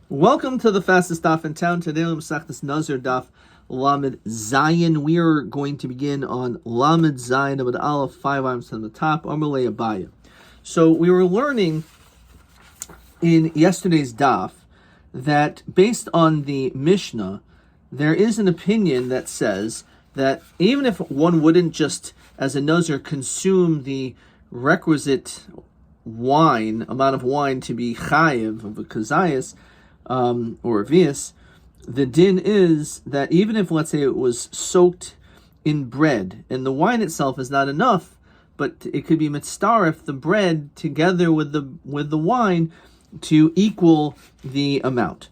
Welcome to the fastest daf in town. Today, Masechtas Nazir daf Lamed Zayin. We are going to begin on Lamed Zayin Amud Aleph, 5 items from the top. Amalei Abaya. So we were learning in yesterday's daf that based on the Mishnah, there is an opinion that says that even if one wouldn't just, as a Nazir, consume the requisite amount of wine to be chayiv of a kazayas, or a vias, the din is that even if, let's say, it was soaked in bread and the wine itself is not enough, but it could be mitzaref the bread together with the wine to equal the amount,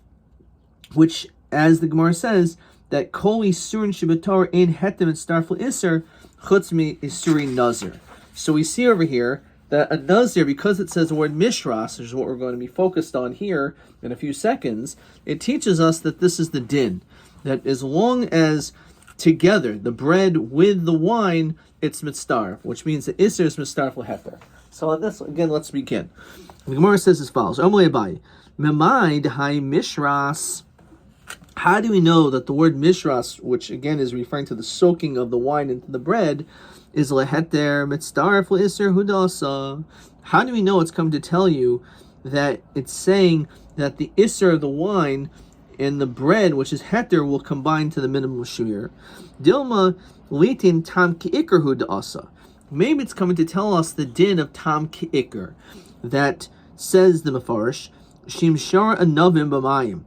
which, as the Gemara says, that kol isurin shebator ein hetem mitzaref iser chutz mi isuri nazir. So we see over here that a nazir, because it says the word mishras, which is what we're going to be focused on here in a few seconds, it teaches us that this is the din, that as long as together the bread with the wine, it's mitzdarf, which means the iser is mitzdarf leheter. So on this, again, let's begin. The Gemara says as follows: Amalei Abai, Memaid hai mishras. How do we know that the word mishras, which again is referring to the soaking of the wine into the bread, is leheter mitzdarf leiser hudasa? How do we know it's come to tell you that it's saying that the iser of the wine and the bread, which is heter, will combine to the minimum shir? Dilma litin tam ki'ikr hudasa. Maybe it's coming to tell us the din of tam ki'ikr, that says the Mefarish, shim shara anavim b'mayim.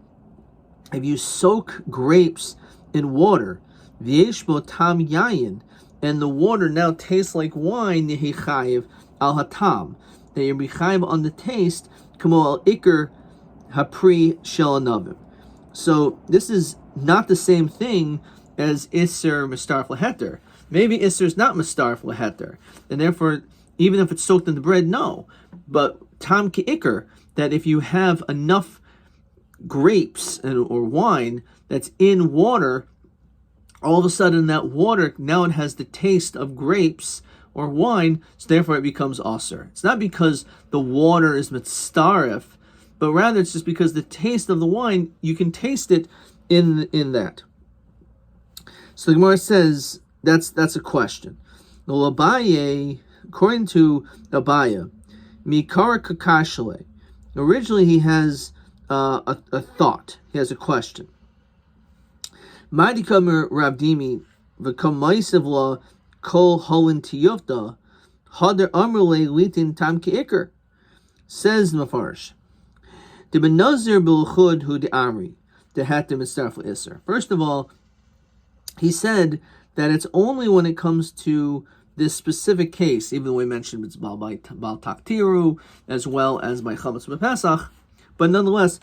If you soak grapes in water, v'yeshbo tam yayin, and the water now tastes like wine, yehi chayiv al hatam, that you're chayiv on the taste, kamo al ikr hapri shel anavim. So this is not the same thing as iser mistarf leheter. Maybe iser is not mistarf leheter, and therefore, even if it's soaked in the bread, no. But tam ki ikr, that if you have enough grapes or wine that's in water, all of a sudden that water, now it has the taste of grapes or wine, so therefore it becomes aser. It's not because the water is mitzaref, but rather it's just because the taste of the wine, you can taste it in that. So the Gemara says that's a question. The Abaye, according to Abaya, mikara kakashale. Originally he has a thought. He has a question. Madikamer Rabdimi v'kom ma'isevla kol holin tiyovta hader amrle litin tam ki'ikr. Says Mefarish, the benazir b'luchud hu de'amri dehatem mitzaref iser. First of all, he said that it's only when it comes to this specific case, even though we mentioned it's bal taktiru as well as by chametz b'pesach, but nonetheless,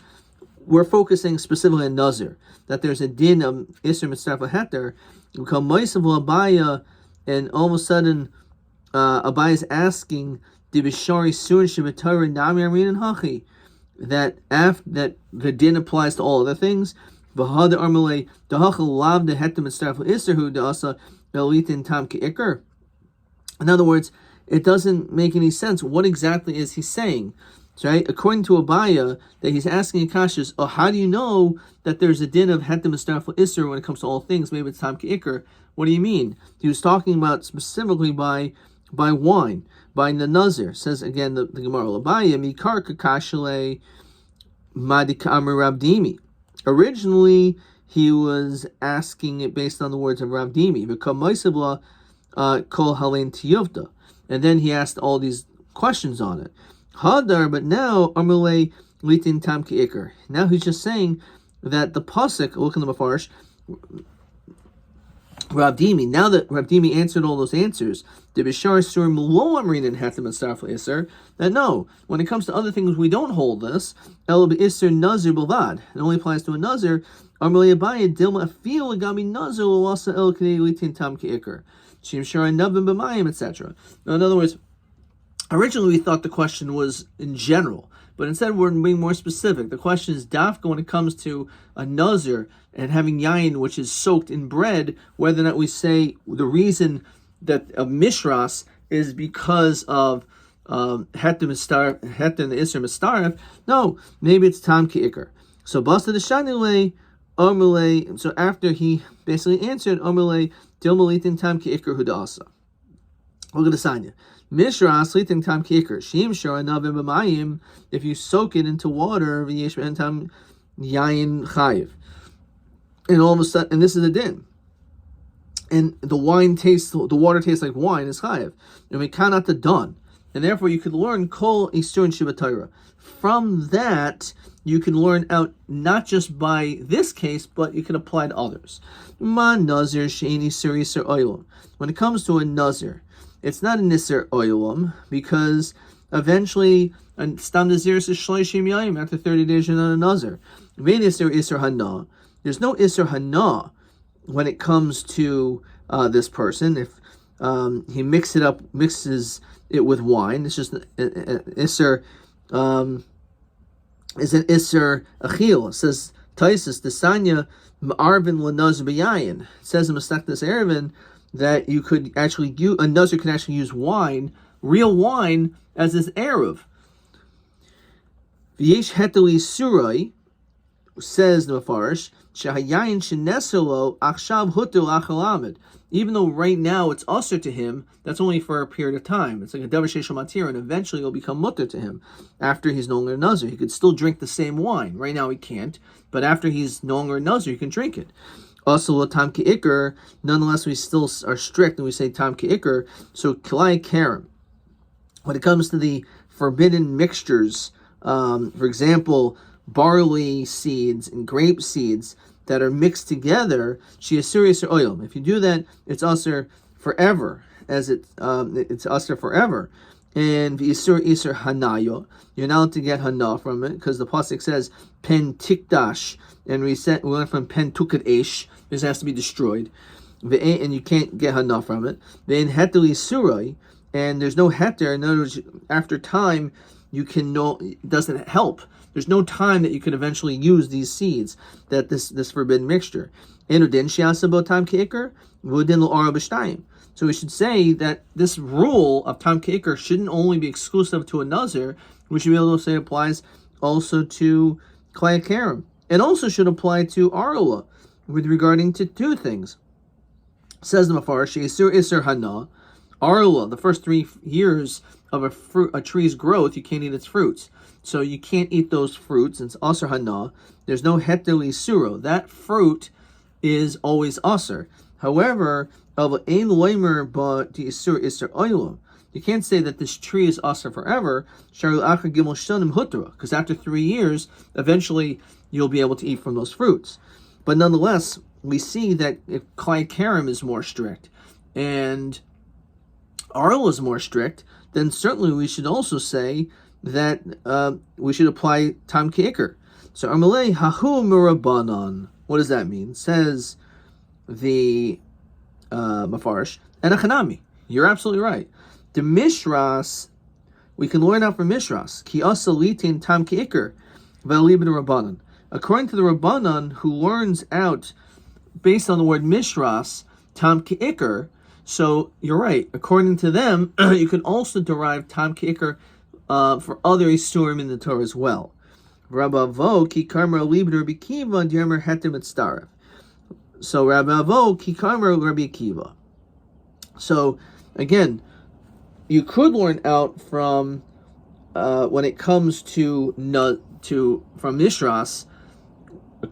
we're focusing specifically on Nazir, that there's a din of Isser Mitzaref Heter, become Maisav Abaya, and all of a sudden, Abaya is asking, Dibishari Surin Shemitar Nami Arin and Hachi, that the din applies to all other things. V'had Armalei Dahachal Lav the Heter Mitzaref Isser Hu Da'asa Belitin Tam Ki'ikr. In other words, it doesn't make any sense. What exactly is he saying? Right? According to Abaya, that he's asking Akashas, how do you know that there's a din of hetem mitzaref iser when it comes to all things? Maybe it's tam ki'ikr. What do you mean? He was talking about specifically by wine, by the Nazir. Says again the Gemara, Abaya mikar kakashale madikamer rabdimi. Originally, he was asking it based on the words of Rabdimi, become maisibla kol halein tiyovta, and then he asked all these questions on it. Hadar, but now Amalei litin tam ki'ikr. Now he's just saying that the pasuk, look in the Mefarish, Rabdimi. Now that Rabdimi answered all those answers, the bishar sur mulo amrin and hatem mitzaref iser. That no, when it comes to other things, we don't hold this. El iser nazir bilvad. It only applies to a nazir. Amalei Abaye dilma afil agami nazir lawasa el k'nei litin tam ki'ikr. Shim shara navim b'mayim, etc. In other words, originally, we thought the question was in general, but instead we're being more specific. The question is dafka when it comes to a nazir and having yayin, which is soaked in bread, whether or not we say the reason that of mishras is because of hetem the iser mistaref. No, maybe it's tam ki'ikr. So Basta the Shanile, Omele, so after he basically answered, Omele, Dilmalitin Tam Ki Ikr Hudasa. Look at the sign. Mishras litin tam kikr. Shim shor anavim b'mayim. If you soak it into water, v'yesh ben tam yayin chayiv. And all of a sudden, and this is a din. And the water tastes like wine is chayiv. And we cannot the done. And therefore, you could learn kol isur shibatayra. From that, you can learn out not just by this case, but you can apply to others. Ma nazir sheini sur isur oilam. When it comes to a nazir, it's not a nisr oilam because eventually stam nazir is shloishim yayim after 30 days you're not a nazir. Isser hana. There's no isser hana when it comes to this person. If he mixes it with wine, it's just isser is an isser achil. It says Taisus the sanya ma'arvin lanazir b'yayin. It says in Masechtas Erevin that you could actually use, a nazir can actually use wine, real wine, as his eruv. V'yesh heteli surai, says the Mefarish, shehayayin sheneselo achshav hutu achalamid. Even though right now it's usher to him, that's only for a period of time. It's like a davar sheishel matir, and eventually it'll become mutter to him. After he's no longer a nazir, he could still drink the same wine. Right now he can't, but after he's no longer a nazir, he can drink it. Also, tam ki'ikr, nonetheless, we still are strict and we say tam ki'ikr. So, kilai karam. When it comes to the forbidden mixtures, for example, barley seeds and grape seeds that are mixed together, she is serious or oil. If you do that, it's usher forever, as it's usher forever. And isur hanayo, you're not allowed to get hana from it because the pasuk says pen tikdash, and we went from pen tukat esh. This has to be destroyed, and you can't get hana from it. Then heteli surai, and there's no heter. In other words, after time, you can know it doesn't help. There's no time that you could eventually use these seeds, that this forbidden mixture. Enudin shiasabo tam keikr v'udin l'ara b'shtayim. So we should say that this rule of tam keikr shouldn't only be exclusive to a nazir. We should be able to say it applies also to klei karim. It also should apply to arula, with regarding to two things. Says the Mefarish, isur hana, arula, the first 3 years of a tree's growth, you can't eat its fruits. So you can't eat those fruits. It's asur hana. There's no heter isuro. That fruit is always asur. However, ein loimer ba di isur oilam. You can't say that this tree is asur forever. Because after 3 years, eventually you'll be able to eat from those fruits. But nonetheless, we see that if klei karim is more strict and arul is more strict, then certainly we should also say that we should apply tam keikr. So amalei hahu mirabanan. What does that mean? Says the Mefarish and achanami. You're absolutely right. The mishras, we can learn out from mishras. Ki asalitin tam keikr v'alibin rabbanan. According to the rabbanan, who learns out based on the word mishras tam keikr. So you're right. According to them, you can also derive tam keikr for other isurim in the Torah as well. Rabbi Avo ki karmer libner Rabbi Kiva diamer heter mitzdaref. So Rabbi Avo ki karmer Rabbi Kiva. So again, you could learn out from when it comes to from mishras.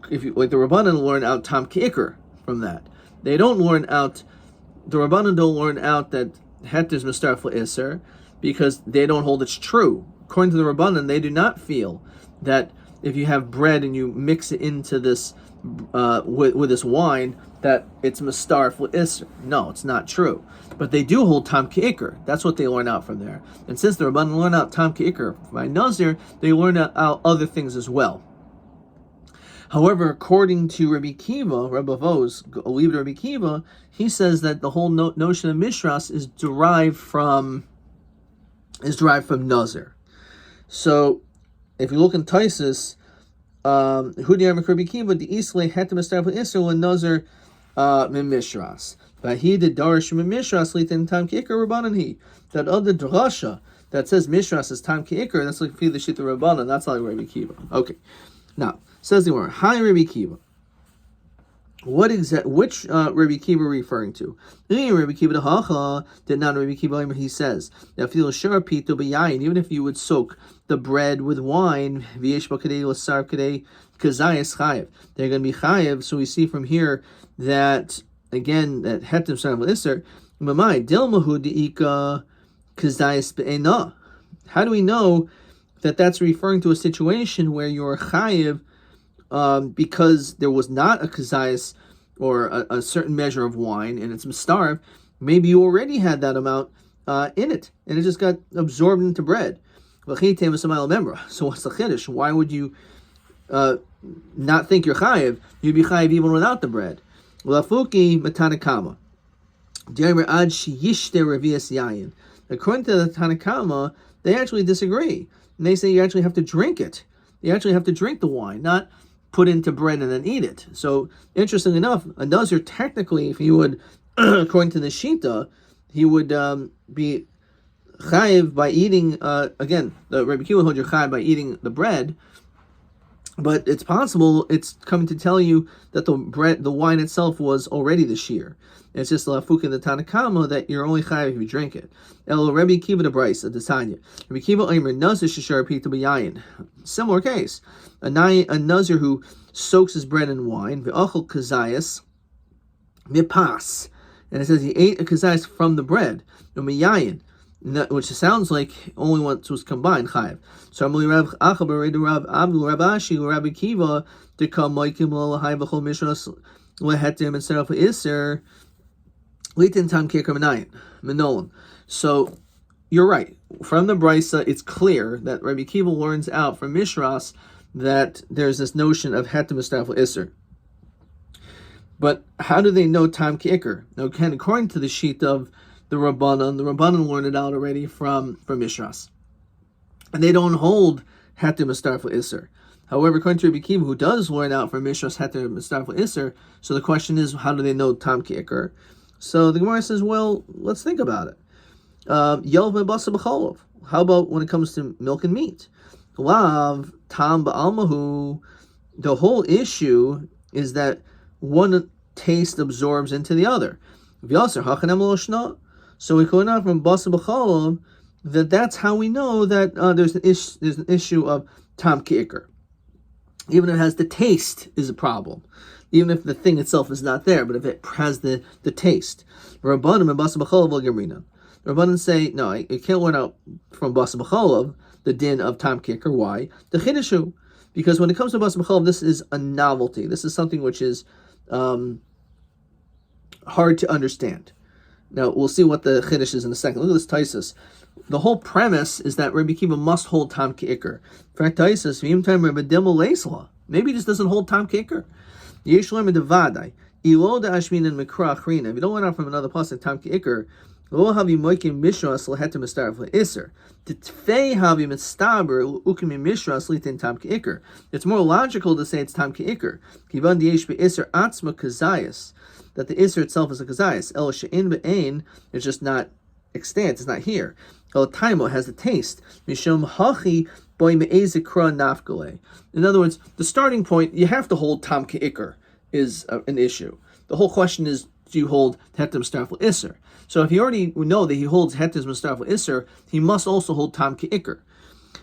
If you like, the Rabbanan learn out tam keikr from that. They don't learn out. The Rabbanan don't learn out that heter is mistaref le'isr because they don't hold it's true. According to the Rabbanan, they do not feel that if you have bread and you mix it into this with this wine, that it's mistaref le'isr. No, it's not true. But they do hold tam keikr. That's what they learn out from there. And since the Rabbanan learn out tam keikr by Nazir, they learn out other things as well. However, according to Rabbi Kiva, Rabbi Vo's, Rabbi Kiva, he says that the whole notion of mishras is derived from Nazir. So, if you look in Taisus, Hudiyam Rabbi Kiva, the Islay had to establish Israel and Nazir min mishras. But he did darish min mishras litin tam keikr rabbanan he. That other drasha that says mishras is tam keikr, that's like the shita rabbanan. That's like Rabbi Kiva. Okay, now. Says the Gemara, Hi Rabbi Kiva. Which Rabbi Kiva are referring to? Rabbi Kiva the Hacha did not Rabbi Kiva. He says that even if you would soak the bread with wine, they're going to be chayev. So we see from here that again that hetem sarv iser. How do we know that that's referring to a situation where you're chayev? Because there was not a kazayas or a certain measure of wine and it's mistarv, maybe you already had that amount in it and it just got absorbed into bread. So what's the chiddush? Why would you not think you're chayev? You'd be chayev even without the bread. Lafuki matanakama. According to the Tanakama, they actually disagree. And they say you actually have to drink it. You actually have to drink the wine, not put into bread and then eat it. So, interestingly enough, a Nazir technically, if he would, according to the Shita, he would be chayiv by eating, again, the Rabbi Kiva holds you chayiv by eating the bread, but it's possible it's coming to tell you that the wine itself was already the shear. It's just lafuka the Tanakama that you're only chayiv if you drink it. El Rabbi Kiva the Brisa the Tanya. Rabbi Kiva Omer Nazir sheshar pita b'yayin. Similar case, a Nazir who soaks his bread in wine ve'achol kazayas mipas, and it says he ate a kazayas from the bread u'miyayin, which sounds like only once was combined chayiv. So Amli Rav Achabar Rav Abdul Rabashi Rabbi Kiva to come Maikim Lalahai v'chol Mishras lehetim instead of iser. So you're right. From the Brisa, it's clear that Rabbi Kiva learns out from Mishras that there's this notion of hetem estafel iser. But how do they know tam ki'ikr? Now, again, according to the sheet of the Rabbanan learned it out already from Mishras, and they don't hold hetem estafel iser. However, according to Rabbi Kiva, who does learn out from Mishras hetem estafel iser, so the question is, how do they know tam ki'ikr? So the Gemara says, well, let's think about it. Yelv basa b'cholov. How about when it comes to milk and meat? Lav tam ba'almahu. The whole issue is that one taste absorbs into the other. So we call out from basa b'cholov that's how we know that there's an issue of tam ki'ikr. Even if it has the taste is a problem. Even if the thing itself is not there, but if it has the taste. Rabbanim and Basa B'cholov Gemrina. Rabbanim say, no, you can't learn out from Basa B'cholov the din of tam kicker. Why? The chidushu. Because when it comes to Basa B'cholov, this is a novelty. This is something which is hard to understand. Now, we'll see what the chiddush is in a second. Look at this Taisus. The whole premise is that Rabbi Kiva must hold tam kicker. In fact, Taisus, maybe he just doesn't hold tam kicker. If you don't learn out from another pasuk, tam ki'ikr, it's more logical to say it's tam ki'ikr. That the iser itself is a kazayas. El she'in be'ein, it's just not extant, it's not here. El taimo has the taste. Mishum hachi boy me'eze kra nafgale. In other words, the starting point, you have to hold tam ki'ikr is an issue. The whole question is, do you hold hetem starfel iser? So if you already know that he holds hetem starfel iser, he must also hold tam ki'ikr.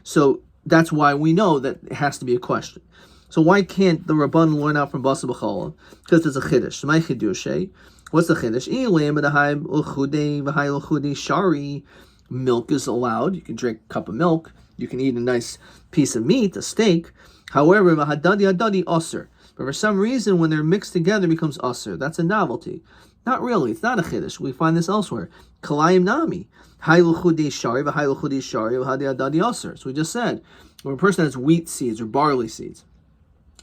So that's why we know that it has to be a question. So why can't the Rabban learn out from Basa B'cholov? Because there's a chiddush. My chiddush, what's the chiddush? Shari. Milk is allowed. You can drink a cup of milk. You can eat a nice piece of meat, a steak. However, hadadi aser. But for some reason, when they're mixed together, it becomes aser. That's a novelty. Not really. It's not a chiddush. We find this elsewhere. Kalayim nami. Shari, shari, hadadi aser. So we just said, when a person has wheat seeds or barley seeds,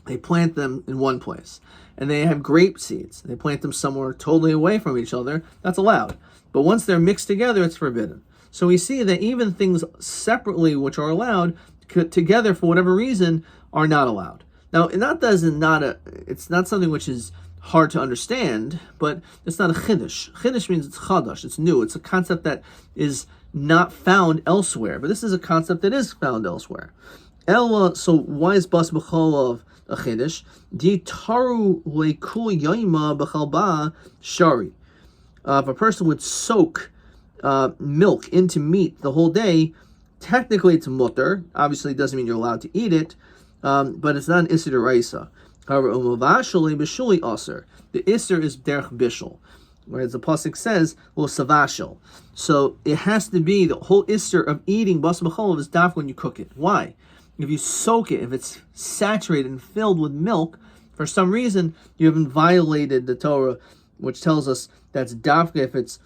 they plant them in one place. And they have grape seeds. They plant them somewhere totally away from each other. That's allowed. But once they're mixed together, it's forbidden. So we see that even things separately, which are allowed, together for whatever reason, are not allowed. Now, it's not something which is hard to understand, but it's not a chiddush. Chiddush means it's chadash, it's new. It's a concept that is not found elsewhere. But this is a concept that is found elsewhere. So why is Bas B'cholov a chiddush. Di taru lekul yoima b'chalba shari. If a person would soak milk into meat the whole day, technically it's mutter. Obviously, it doesn't mean you're allowed to eat it, but it's not an isser d'oraisa. However, umavashali b'shuli aser. The isser is derech bishul, whereas the pasuk says well savashel. So it has to be the whole isser of eating bas b'cholav is daf when you cook it. Why? If you soak it, if it's saturated and filled with milk, for some reason you haven't violated the Torah, which tells us that's dafka if it's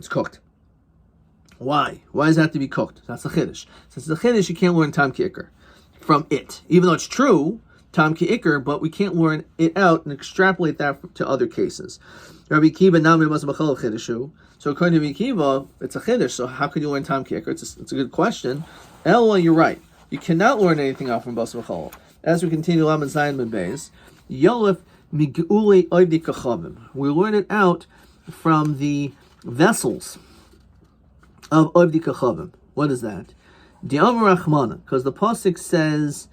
cooked. Why? Why does it have to be cooked? That's the chiddush. Since the chiddush, you can't learn tam ki'ikr from it, even though it's true tam ki'ikr, but we can't learn it out and extrapolate that to other cases. Rabbi Kiva nami bas b'cholav chiddushu. So according to Rabbi Kiva, it's a chiddush. So how can you learn tam ki'ikr? It's a good question. Ella, you're right. You cannot learn anything out from bas b'cholav. As we continue Lamed Zayin Mem Beis, Yolef mig'ulei oivdi kachavim. We learn it out from the vessels of oivdi kachavim. What is that? Di'amar Rachmana, because the pasuk says,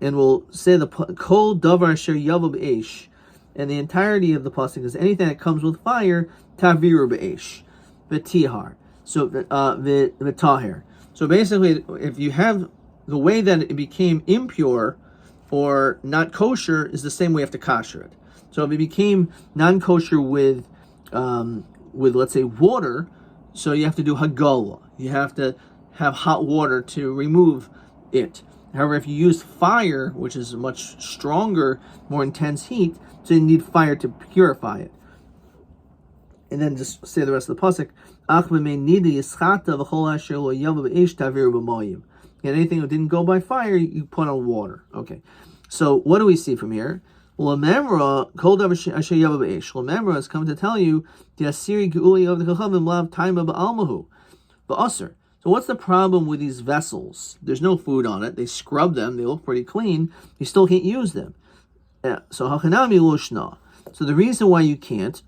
and we'll say the kol davar asher yavav b'eish, and the entirety of the pasuk is anything that comes with fire, taviru b'eish, v'tihar, so v'tahir. So basically, if you have the way that it became impure or not kosher is the same way you have to kosher it. So if it became non-kosher with let's say water, so you have to do hagala. You have to have hot water to remove it. However, if you use fire, which is a much stronger, more intense heat, so you need fire to purify it. And then just say the rest of the pasuk. And anything that didn't go by fire, you put on water. Okay. So what do we see from here? Lamemra is coming to tell you the asiri geuli of the kachavim lav taima ba'almahu ba'aser. So what's the problem with these vessels? There's no food on it. They scrub them. They look pretty clean. You still can't use them. So hachanami loshna. So the reason why you can't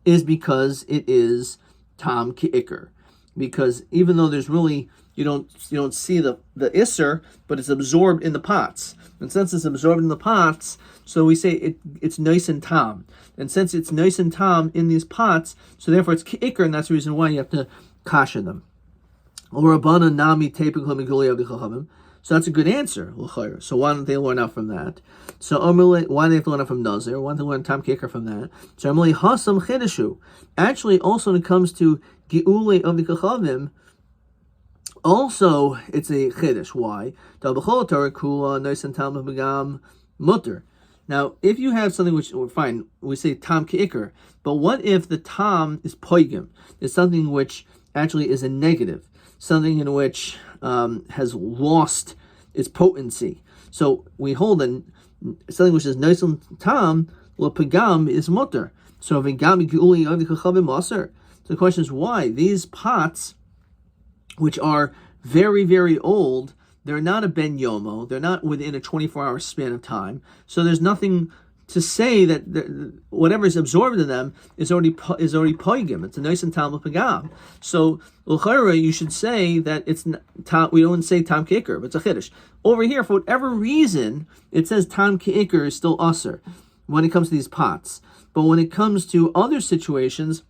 is because it is tam ki'ikr. Because even though there's really you don't see the isser, but it's absorbed in the pots. And since it's absorbed in the pots, so we say it's nice and tam. And since it's nice and tam in these pots, so therefore it's ki'ikr, and that's the reason why you have to kasha them. So that's a good answer. So why don't they learn out from that? So why do they have to learn out from Nazir? Why don't they learn tam ki'ikr from that? So hasam chidushu. Actually, also when it comes to geule of the kachavim, also, it's a chiddush. Why? Now, if you have something which, fine, we say tam ki'ikr, but what if the tam is poigim? It's something which actually is a negative, something in which has lost its potency. So we hold that something which is nice and tam, pagam is mutter. So the question is why? These pots, which are very, very old, they're not a ben yomo, they're not within a 24-hour span of time, so there's nothing to say that whatever is absorbed in them is already poigim. It's a nice and tam pagam. So l'chayra, you should say that it's tam. We don't say tam ki'ikr, but it's a chiddush. Over here, for whatever reason, it says tam ki'ikr is still usser when it comes to these pots. But when it comes to other situations,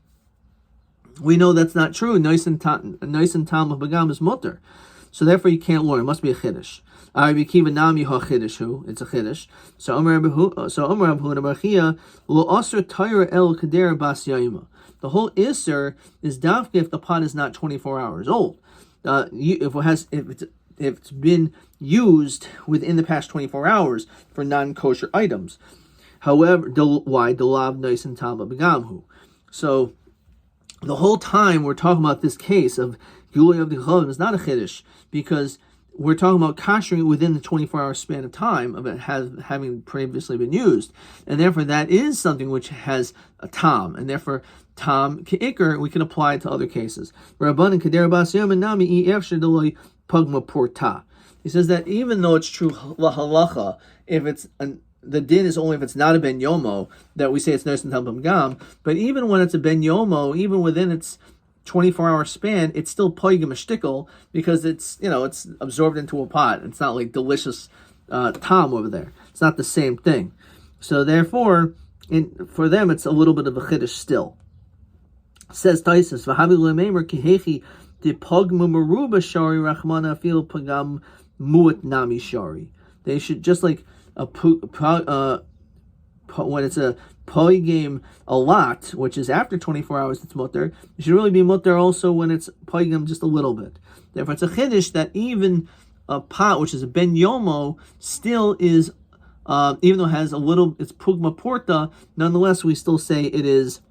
we know that's not true. Nice and tam bagam is mutter, so therefore you can't learn. It must be a chiddush. It's a chiddush. So Amar Abhuna Barchia lo aser tayra el kader bas yaima. The whole iser is dafka if the pot is not 24 hours old. If it's been used within the past 24 hours for non-kosher items. However, why delav nice and tam bagamhu? So the whole time we're talking about this case of Gulei of the Chavim is not a chiddush, because we're talking about koshering within the 24-hour span of time of it having previously been used. And therefore that is something which has a tam, and therefore tam ki'ikr we can apply it to other cases. He says that even though it's true lahalacha, if it's the din is only if it's not a ben yomo that we say it's nice and tam gam. But even when it's a ben yomo, even within its 24-hour span, it's still poigim a shtickle because it's absorbed into a pot. It's not like delicious tam over there. It's not the same thing. So therefore, for them, it's a little bit of a chiddush still. Says Taisus, "V'havi le'meimer kihechi de pogmu meruba shari rachmana afil pagam muat nami shari." They should, just like when it's a poi game a lot, which is after 24 hours, it's mutter. It should really be mutter also when it's poi game just a little bit. Therefore, it's a chiddush that even a pot, which is a ben yomo, still is, even though it has a little, it's pugma porta, nonetheless, we still say it is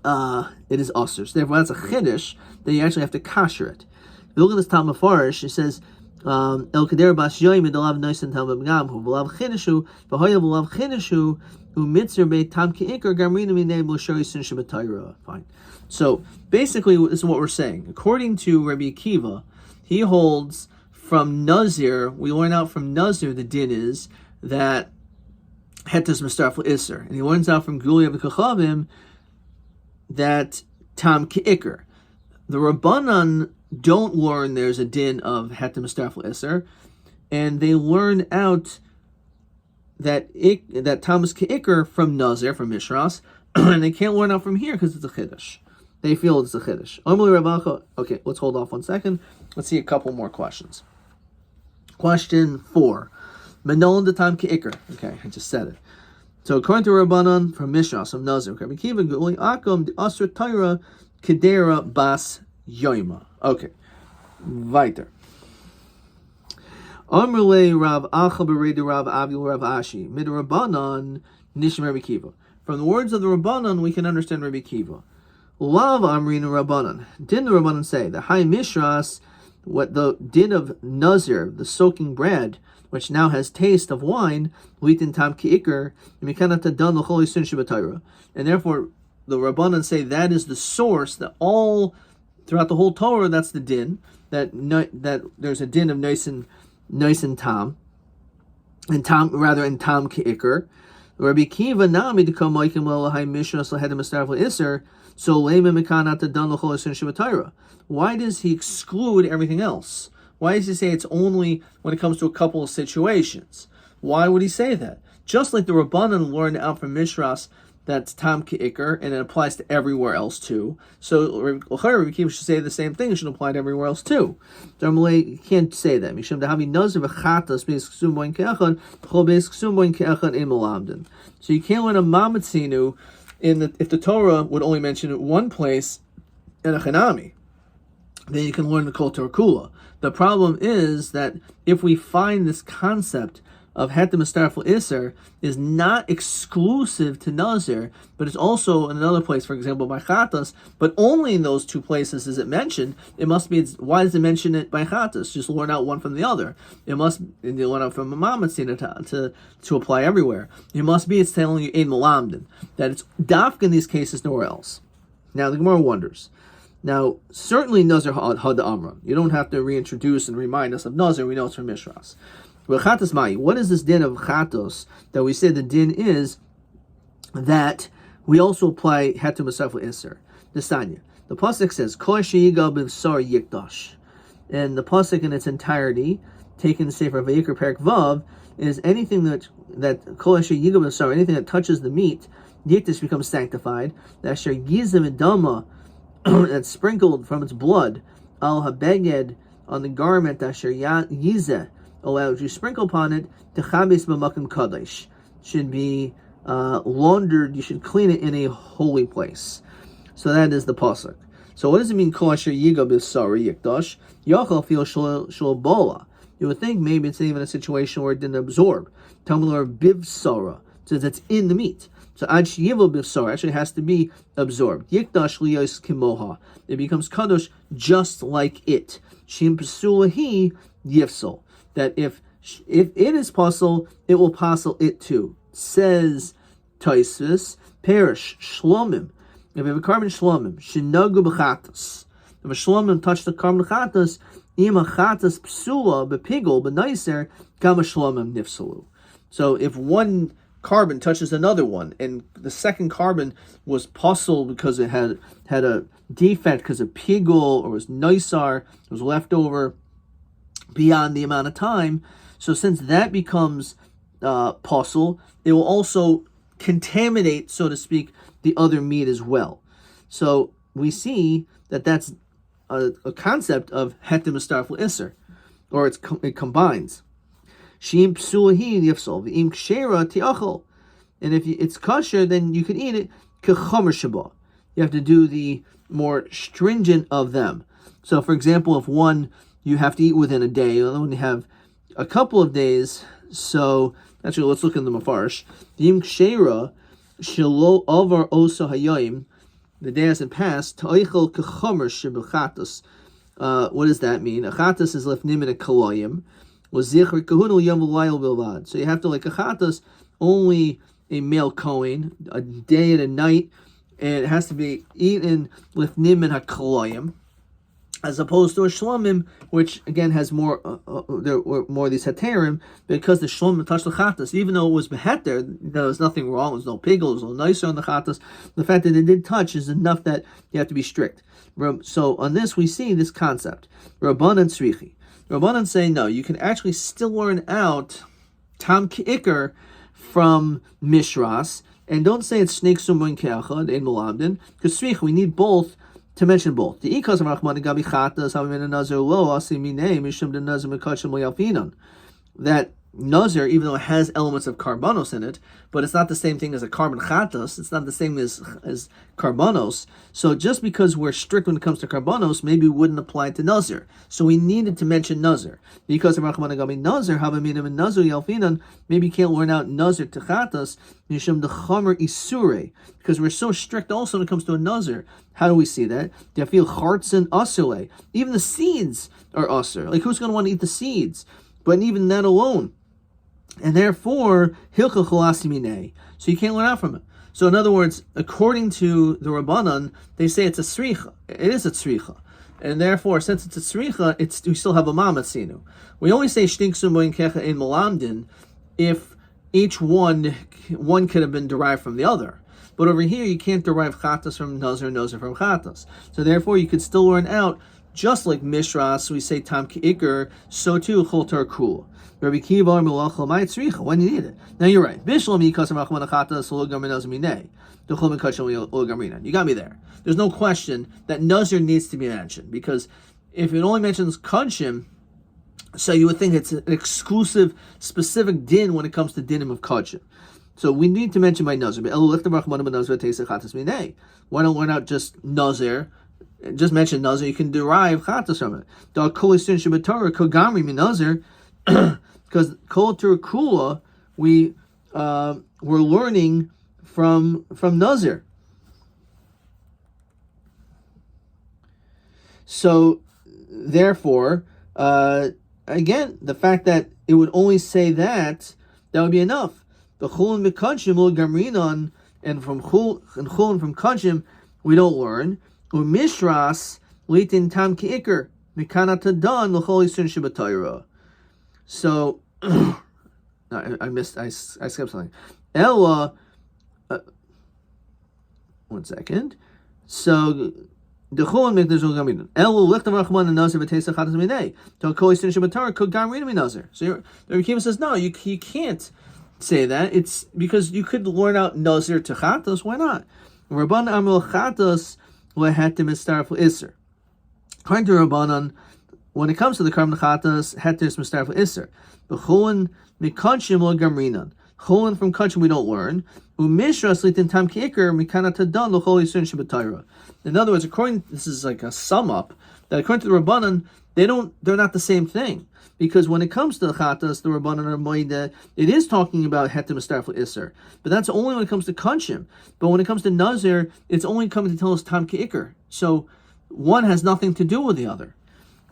usher. So therefore, that's a chiddush that you actually have to kasher it. If you look at this Talmud Farish, it says, El Kader Bas Yomi Delav Noisan Talmud Gamhu V'lav Chidushu V'hoya V'lav Chidushu U'mitzer Beit Tam Ki'ikar Gamrina Minei B'Shari Sin Shabbatayra. Fine. So basically, this is what we're saying. According to Rabbi Akiva, he holds from Nazir. We learn out from Nazir the din is that Hetas Mustarfel Isser, and he learns out from Gulia V'Kachavim that Tam Ki'ikar. The Rabbanan don't learn there's a din of Hetem Mustarfel Isser, and they learn out that Thomas Ke'ikr from Nazir, from Mishras, and they can't learn out from here because it's a Chiddush. They feel it's a Chiddush. Okay, let's hold off 1 second. Let's see a couple more questions. Question 4. Menon de Tam Ke'ikr. Okay, I just said it. So according to Rabbanan from Mishras, from Nazir, Rabbi Kiva Guli Akum the Asr Taira Kedera Bas Yoima. Okay, weiter. Amrle Rav Acha Beredu Rav Avil Rav Ashi Mid Rabbanan Nishim Rabbi Kiva. From the words of the Rabbanan, we can understand Rabbi Kiva. Lav Amrin Rabbanan. Didn't the Rabbanan say the High Mishras, what the din of Nazir, the soaking bread, which now has taste of wine, litin tam ki'ikr, and therefore the Rabbanan say that is the source, that all throughout the whole Torah, that's the din, that there's a din of nice and tam, and tam ki'ikr. Rabbi Kiva nami to come moikim l'hai mishras l'hedem estarfel iser, so lema mekanat dan l'chol isin shabbatayra. Why does he exclude everything else? Why does he say it's only when it comes to a couple of situations? Why would he say that? Just like the Rabbanan learned out from Mishras that's Tam Ki'ikr, and it applies to everywhere else too. So Rabbi Kiva should say the same thing. It should apply to everywhere else too. You can't say that. So you can't learn a Mamatzinu if the Torah would only mention it one place in a Chanami. Then you can learn the Kol Torah Kula. The problem is that if we find this concept of Hetem Estarfel Isser is not exclusive to Nazir, but it's also in another place, for example, by Chatas, but only in those two places is it mentioned, it must be, why does it mention it by Chatas? Just learn out one from the other. It must, and you learn out from a Mamatzina to apply everywhere. It must be, it's telling you in Malamdin, that it's Dafka in these cases nowhere else. Now the Gemara wonders. Now, certainly Nazir had Amra. You don't have to reintroduce and remind us of Nazir. We know it's from Mishras. But Chatos Mai, what is this din of Chatos that we say the din is that we also apply Hetem Musarfel Isser? The Sanya. The pasuk says Kol sheyigal b'sar yikdash, and the pasuk in its entirety, taken the Sefer Vayikra Perek Vav, is anything that Kol sheyigal b'sar, anything that touches the meat, yikdash becomes sanctified. That asher yizem edama, that's sprinkled from its blood, al habeged, on the garment, asher yizeh, allowed you sprinkle upon it, techabes b'makom kadosh, should be laundered, you should clean it in a holy place. So that is the pasuk. So what does it mean, kol asher yiga b'sar yikdash? Yachal feel shul bola. You would think maybe it's even a situation where it didn't absorb. Talmud or bivsara, says it's in the meat. So ad sheyivel b'sar actually has to be absorbed. Yikdash liyos kimoha. It becomes kadosh just like it. Shim pesulahi yifsol. That if it is puzzle, it will puzzle it too. Says Taisvis, perish shlomim. If you have a carbon shlomim, shinagu b'chatas. If a shlomim touch the carbon b'chatas, ima chatas psula b'pigol b'naiser kama shlomim nifsalu. So if one carbon touches another one, and the second carbon was puzzled because it had a defect because of pigol or was nicer, it was left over beyond the amount of time, So since that becomes possible, it will also contaminate, so to speak, the other meat as well. So we see that that's a concept of hetem mistarfel iser, or it combines. Shim psulahi yifsol v'im kshera tiachol, and if it's kosher, then you could eat it kechomer shaba. You have to do the more stringent of them. So, for example, if one you have to eat within a day, the other one you have a couple of days. So actually, let's look in the Mafarsh. V'im kshera shelo over osa hayayim. The day hasn't passed. Ta'oichel kechomer shebechatos. What does that mean? A chatos is lefnim in a kaloyim. Was zichri kahunu yom v'layel bilvad. So you have to, like a chatos, only a male kohen, a day and a night, and it has to be eaten lefnim in a kaloyim, as opposed to a shlomim, which again has more there were more of these heterim, because the shlomim touched the chatas. Even though it was beheter, there was nothing wrong. There was no pigel, there was no nicer on the chatas. The fact that it did touch is enough that you have to be strict. So on this we see this concept. Rabbanan tzrichi. Rabbanan say no, you can actually still learn out tam ki'ikr from mishras, and don't say it's snake sumbun ke'achad in malabdin, because tzrichi, we need both to mention both. The ikas of Rahman gabi chatas havim in nazir lo asimine mishum de nazir mekachim le'alfinan. That nazir, even though it has elements of karbanos in it, but it's not the same thing as a carbon chatas. It's not the same as karbanos. So just because we're strict when it comes to karbanos, maybe we wouldn't apply it to nazir. So we needed to mention nazir. Because of Rahman gabi nazir havim in nazir yalfinan. Maybe you can't learn out nazir to chatas mishum de chamer isure, because we're so strict also when it comes to a nazir. How do we see that? They feel charts and asule. Even the seeds are usur. Like, who's going to want to eat the seeds? But even that alone. And therefore, hilcha cholasimine. So you can't learn out from it. So in other words, according to the Rabbanan, they say it's a tzricha. It is a tzricha. And therefore, since it's a tzricha, we still have a mamatzinu. We only say shtink sumboin kecha in malamdin if each one could have been derived from the other. But over here, you can't derive chatas from nazir, nazir from chatas. So therefore, you could still learn out, just like mishras, we say tam ki'ikr, so too chotar kul. Rabbi Kiva milachal ma'atzricha, when you need it. Now you're right. Bishlam yikasam rachman chatas lo gaminaz minei. Duchol mikacham lo gamina. You got me there. There's no question that nazir needs to be mentioned, because if it only mentions kachim, so you would think it's an exclusive, specific din when it comes to dinim of kachim. So we need to mention by nazir. Why don't learn out just nazir? Just mention nazir. You can derive chatas from it. Because kol kula we're learning from nazir. So therefore, again, the fact that it would only say that would be enough. The chulin mekachim lo gamrinon, and from chulin from kachim we don't learn. Umishras litin tam ki'ikr mikana tadan l'chol yisun shabbatayra. So no, I skipped something. Ella, 1 second. So the chulin mikdash lo gamrinon. Ella lichtam rachman and nazir v'teisa chatas minei. To kol yisun shabbatayra could gamrin mi nazir. So the Rebbe says no, you can't say that. It's because you could learn out nazir to chatos. Why not? Rabban amul chatos lehetim mistarfel iser. According to Rabbanan, when it comes to the carbon chatos, heter is mistarfel iser. B'chulin mikachim lo gamrinan. Chulin from kachim we don't learn. Umishras litin tam ki'ikr mikana tadan l'chol yisur shabbatayra. In other words, this is like a sum up, that according to the Rabbanan, they're not the same thing. Because when it comes to the chatas, the Rabbanan or Moida, it is talking about heter mistarfel iser. But that's only when it comes to kanshim. But when it comes to nazir, it's only coming to tell us tam ki'ikr. So one has nothing to do with the other.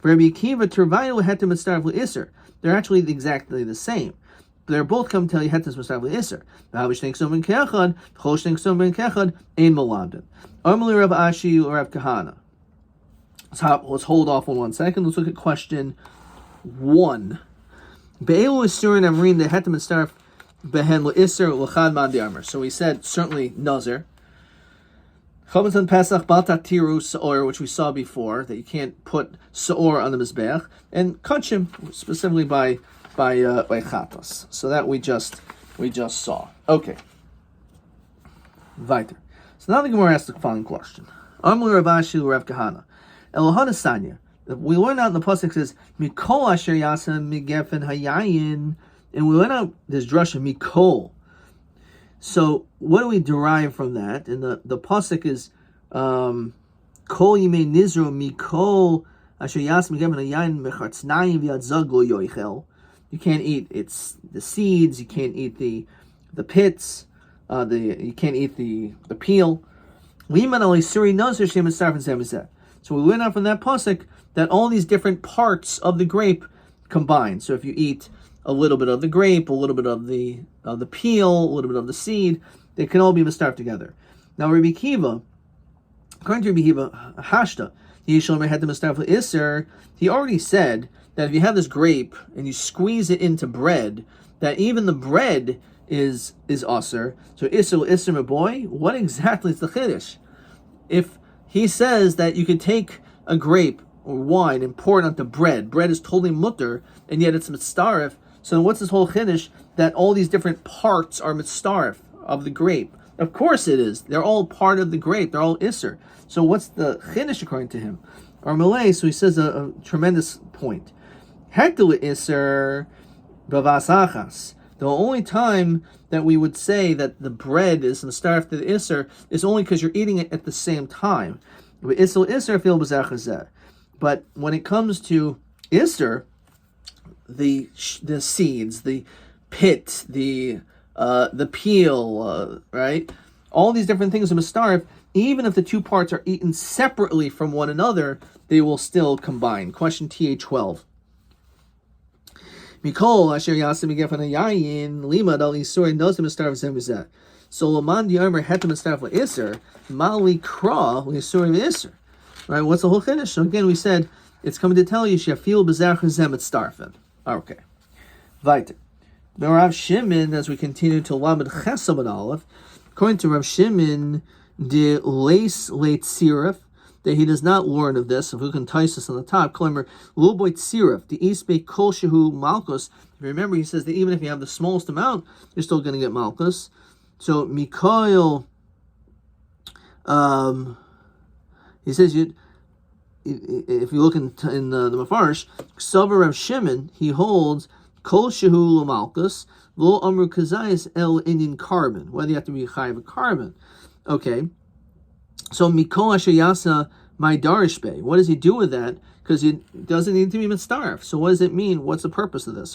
For Rabbi Akiva, tervayu heter mistarfel iser. They're actually exactly the same. They're both come to tell you heter mistarfel iser. V'havish think so ben kechad, chosh think so ben kechad, ein malabdin. Armali Rav Ashi or Rav Kahana. Let's hold off on 1 second. Let's look at question 1. Be'elu isurin amrin the hetem and starf behen le'isser l'chad man di'armer. So we said certainly nazir. Chametz Pesach balta tiru seor, which we saw before, that you can't put seor on the mizbeach, and kachim specifically by by chatos. So that we just saw. Okay. Weiter. So now the Gemara asks the following question. Amr Ravashi Rav Kahana. Elohana Sanya. We learn out in the pasuk says Mikol Asher Yasam Migefen Hayayin, and we learn out this drasha Mikol. So what do we derive from that? And the pasuk is Kol Yimei Nizro Mikol Asher Yasam Migefen Hayayin Mechatznayim V'Yadzag Lo Yoichel. You can't eat the seeds. You can't eat the pits. You can't eat the peel. So we learn out from that pasuk that all these different parts of the grape combine. So if you eat a little bit of the grape, a little bit of the peel, a little bit of the seed, they can all be mistarved together. Now Rabbi Kiva, according to Rabbi Kiva, Hashta, he already said that if you have this grape and you squeeze it into bread, that even the bread is aser. So iser my boy, what exactly is the chiddush? If he says that you could take a grape or wine and pour it onto bread is totally mutter, and yet it's mitzaref. So what's this whole chiddush that all these different parts are mitzaref of the grape? Of course it is. They're all part of the grape. They're all iser. So what's the chiddush according to him? Or Malay, so he says a tremendous point. Hekel iser bavasachas. The only time that we would say that the bread is mistaref to the iser is only because you're eating it at the same time. But when it comes to iser, the seeds, the pit, the peel, right? All these different things are mistaref. Even if the two parts are eaten separately from one another, they will still combine. Question TA12. Mikol asher yasim gefen hayayin limad al isur nozim mistarv zemizeh. So laman diarmer hetem mistarv le'iser mali kra le'isur le'iser. Right? What's the whole chiddush? So again, we said it's coming to tell you shefil bezach zem et starfen. Okay. Weiter. Now Rav Shimon, as we continue to lamed chesam and aleph, according to Rav Shimon, de leis leit sirif, that he does not learn of this. If we can entice us on the top, Klemer Luboit Sirif, the Eastbay Kol Shehu Malchus. Remember, he says that even if you have the smallest amount, you're still going to get Malchus. So Mikhail, he says if you look in the Mefarish, Ksavar Rav Shimon, he holds Kol Shehu Malchus Lo Amru Kazayas El Indian carbon. Whether you have to be chayav a carbon, okay. So Mikol Asher Yasa my Darishbe. What does he do with that? Because it doesn't need to be mitzaref. So what does it mean? What's the purpose of this?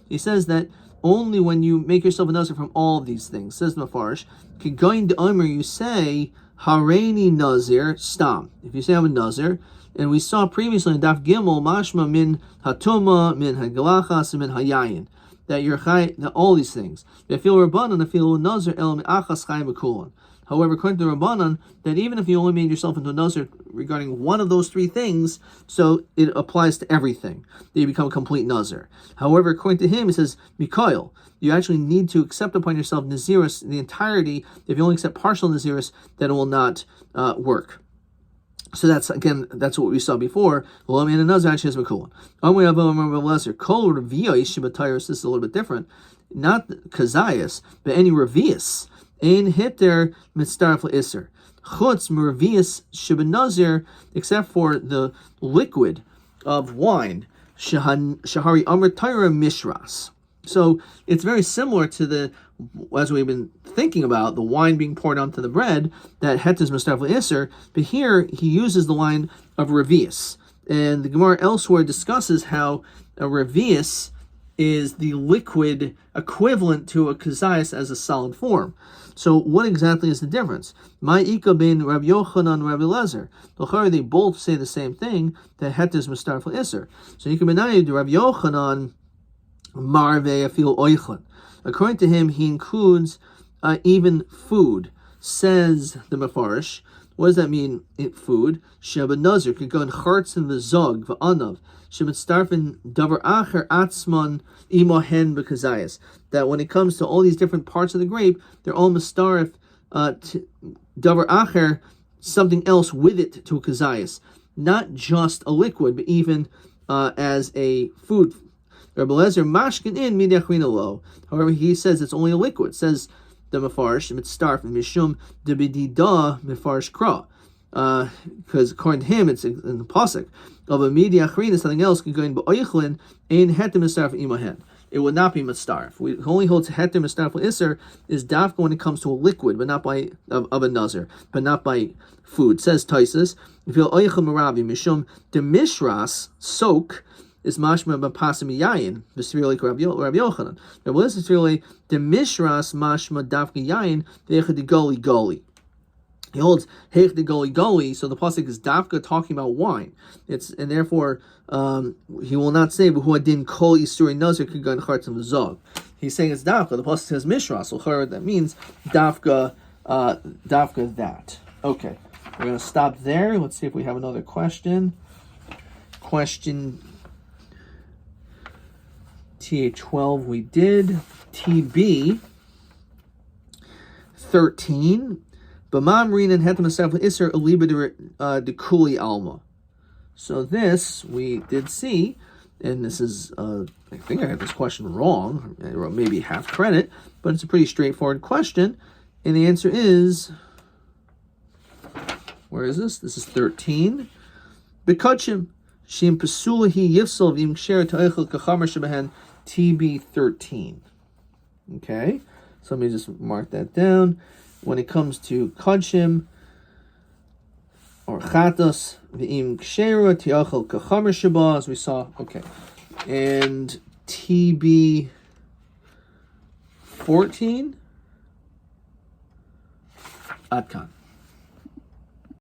He says that only when you make yourself a nazir from all of these things. Says the Mefarish, you say Hareini Nazir Stam. If you say I'm a Nazir, and we saw previously in Daf Gimel Mashma min Hatuma min Hagalachas min Hayayin. That you're chay, that all these things. However, according to Rabbanan, that even if you only made yourself into a nazir regarding one of those three things, so it applies to everything, that you become a complete nazir. However, according to him, he says, Mikhail, you actually need to accept upon yourself nazirus in the entirety. If you only accept partial nazirus, then it will not work. So that's what we saw before. This is a little bit different. Not kazayas, but any revius. Ein hitter mitzaref le'iser. Chutz revius shibanazir, except for the liquid of wine. Shahari amr tyra mishras. So it's very similar to as we've been thinking about, the wine being poured onto the bread, that hetes mistaref le'iser, but here he uses the line of revius. And the Gemara elsewhere discusses how a revius is the liquid equivalent to a kazayas as a solid form. So what exactly is the difference? Ma'ika ben Rabbi Yochanan and Rabbi Lezer. They both say the same thing, that hetes mistaref le'iser. So you can be Rabbi Yochanan marve afil oichlin. According to him, he includes even food. Says the Mefarish. What does that mean? Food. Sheba Nazir could go in charts in the zog v'anav. Sheba starfin davar acher atzman imohen bekazayas. That when it comes to all these different parts of the grape, they're all mistarif davar acher, something else with it to a kazayas. not just a liquid, but even as a food. Rabbi Lezer mashkin in midachrina lo. However, he says it's only a liquid. It says the mefarsh mitzdarf mishum debedida mefarsh kra. Because according to him, it's in the pasuk of a midachrina, something else can go in ba'oichlin ein hetem mitzdarf imahen. It would not be mitzdarf. We only hold to heter mitzdarf l'isser is dafka when it comes to a liquid, but not by of a nazir, but not by food. Says Taisus, if you'll oichel maravi mishum the mishras soak is mashma b'pasim yayin v'svirli Rabbi Yochanan. Now, well, this is really the mishras mashma dafka yayin v'echad goli goli. He holds heich de goli goli, so the pasuk is dafka talking about wine. And therefore he will not say b'hu adin kol isuri nazir kagan chartzim zog. He's saying it's dafka. The pasuk says mishra, so that means dafka that. Okay, we're going to stop there. Let's see if we have another question. Question TA12 we did. TB 13. B'mamrin and hetem asaf iser aliba de kuli alma. So this we did see, and this is I think I got this question wrong, or maybe half credit, but it's a pretty straightforward question, and the answer is, where is this? This is 13. Bekachim shim pesulahi yifsel v'im ksher ta'echel kachamer shebehen TB 13. Okay, so let me just mark that down. When it comes to kodshim or chatos v'im kshera tiachel kachamer sheba, as we saw. Okay, and TB 14 Adkan.